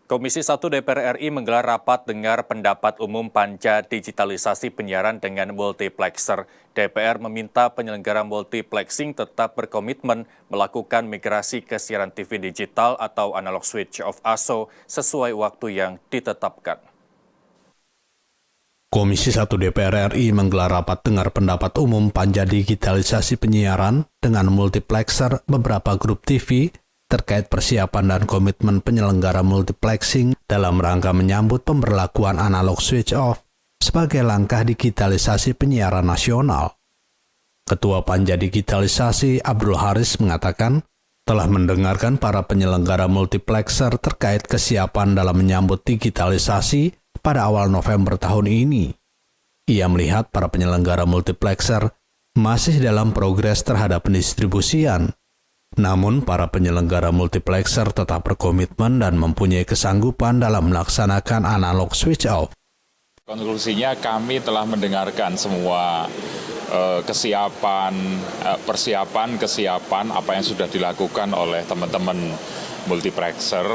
Komisi 1 DPR RI menggelar rapat dengar pendapat umum panja digitalisasi penyiaran dengan multiplexer. DPR meminta penyelenggara multiplexing tetap berkomitmen melakukan migrasi ke siaran TV digital atau analog switch off ASO sesuai waktu yang ditetapkan. Komisi 1 DPR RI menggelar rapat dengar pendapat umum panja digitalisasi penyiaran dengan multiplexer beberapa grup TV terkait persiapan dan komitmen penyelenggara multiplexing dalam rangka menyambut pemberlakuan analog switch off sebagai langkah digitalisasi penyiaran nasional. Ketua Panja Digitalisasi Abdul Haris mengatakan telah mendengarkan para penyelenggara multiplexer terkait kesiapan dalam menyambut digitalisasi pada awal November tahun ini. Ia melihat para penyelenggara multiplexer masih dalam progres terhadap pendistribusian. Namun, para penyelenggara multiplexer tetap berkomitmen dan mempunyai kesanggupan dalam melaksanakan analog switch off. Konklusinya kami telah mendengarkan semua kesiapan apa yang sudah dilakukan oleh teman-teman multiplexer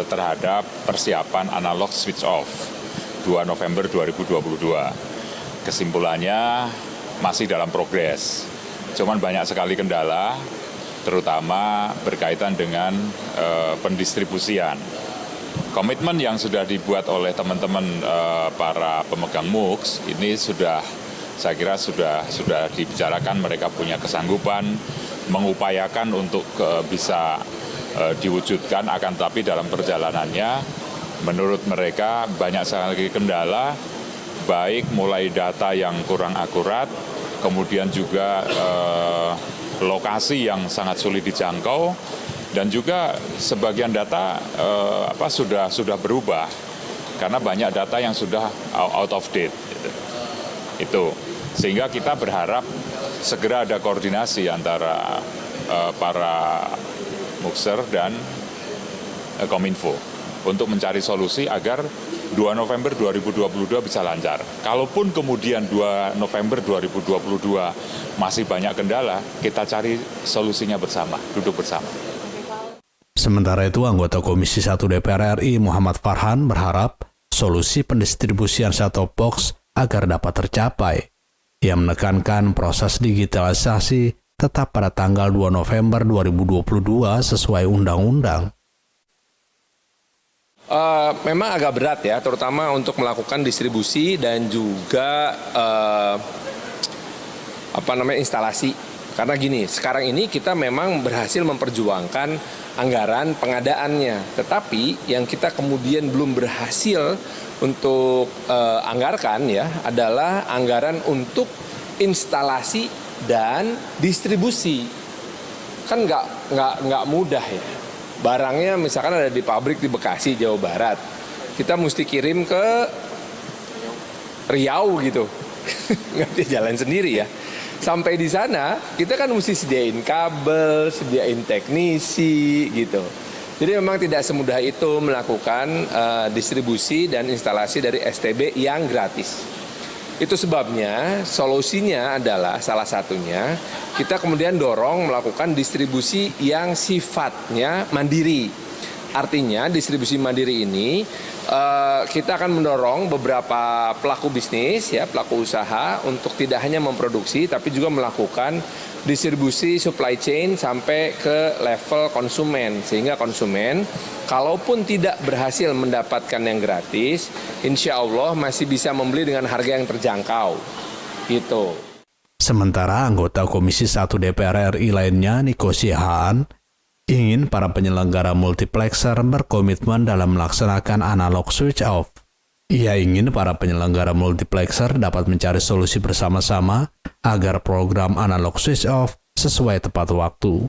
terhadap persiapan analog switch off 2 November 2022. Kesimpulannya masih dalam progres, cuman banyak sekali kendala, terutama berkaitan dengan pendistribusian. Komitmen yang sudah dibuat oleh teman-teman para pemegang MUX ini saya kira sudah dibicarakan, mereka punya kesanggupan, mengupayakan untuk bisa diwujudkan, akan tetapi dalam perjalanannya menurut mereka banyak sekali kendala, baik mulai data yang kurang akurat, kemudian juga lokasi yang sangat sulit dijangkau, dan juga sebagian data sudah berubah karena banyak data yang sudah out of date. Itu sehingga kita berharap segera ada koordinasi antara para muxer dan Kominfo untuk mencari solusi agar 2 November 2022 bisa lancar. Kalaupun kemudian 2 November 2022 masih banyak kendala, kita cari solusinya bersama, duduk bersama. Sementara itu, anggota Komisi 1 DPR RI Muhammad Farhan berharap solusi pendistribusian set-top box agar dapat tercapai. Ia menekankan proses digitalisasi tetap pada tanggal 2 November 2022 sesuai undang-undang. Memang agak berat ya, terutama untuk melakukan distribusi dan juga instalasi. Karena gini, sekarang ini kita memang berhasil memperjuangkan anggaran pengadaannya, tetapi yang kita kemudian belum berhasil untuk anggarkan ya adalah anggaran untuk instalasi dan distribusi. Kan nggak mudah ya. Barangnya misalkan ada di pabrik di Bekasi, Jawa Barat. Kita mesti kirim ke Riau gitu. Nggak bisa jalan sendiri ya. Sampai di sana kita kan mesti sediain kabel, sediain teknisi gitu. Jadi memang tidak semudah itu melakukan distribusi dan instalasi dari STB yang gratis. Itu sebabnya solusinya adalah salah satunya kita kemudian dorong melakukan distribusi yang sifatnya mandiri. Artinya distribusi mandiri ini kita akan mendorong beberapa pelaku bisnis ya, pelaku usaha untuk tidak hanya memproduksi tapi juga melakukan distribusi supply chain sampai ke level konsumen, sehingga konsumen kalaupun tidak berhasil mendapatkan yang gratis, insya Allah masih bisa membeli dengan harga yang terjangkau. Gitu. Sementara anggota Komisi 1 DPR RI lainnya, Niko Sihaan, ingin para penyelenggara multiplexer berkomitmen dalam melaksanakan analog switch off. Ia ingin para penyelenggara multiplexer dapat mencari solusi bersama-sama agar program analog switch off sesuai tepat waktu.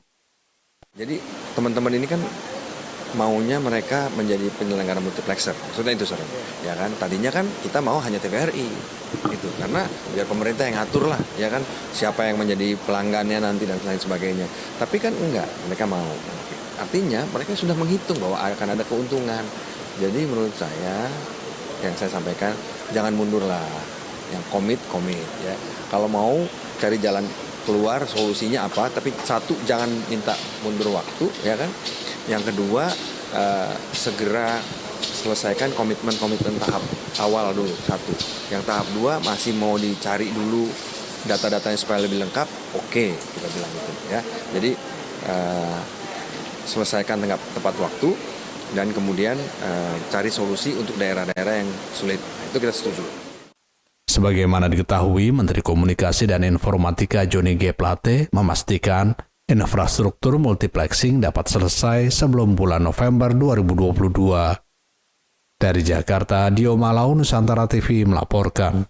Jadi teman-teman ini kan maunya mereka menjadi penyelenggara multiplexer, maksudnya itu sering. Ya kan, tadinya kan kita mau hanya TVRI, itu karena biar pemerintah yang ngatur lah, ya kan, siapa yang menjadi pelanggannya nanti dan lain sebagainya. Tapi kan enggak, mereka mau. Artinya mereka sudah menghitung bahwa akan ada keuntungan. Jadi menurut saya, yang saya sampaikan, jangan mundur lah, yang komit ya. Kalau mau cari jalan keluar, solusinya apa, tapi satu, jangan minta mundur waktu, ya kan. Yang kedua, segera selesaikan komitmen-komitmen tahap awal dulu, satu. Yang tahap 2 masih mau dicari dulu data-datanya supaya lebih lengkap, oke, kita bilang gitu ya. Jadi selesaikan tepat waktu dan kemudian cari solusi untuk daerah-daerah yang sulit. Itu kita setuju. Sebagaimana diketahui, Menteri Komunikasi dan Informatika Johnny G. Plate memastikan infrastruktur multiplexing dapat selesai sebelum bulan November 2022. Dari Jakarta, Dio Malau, Nusantara TV melaporkan.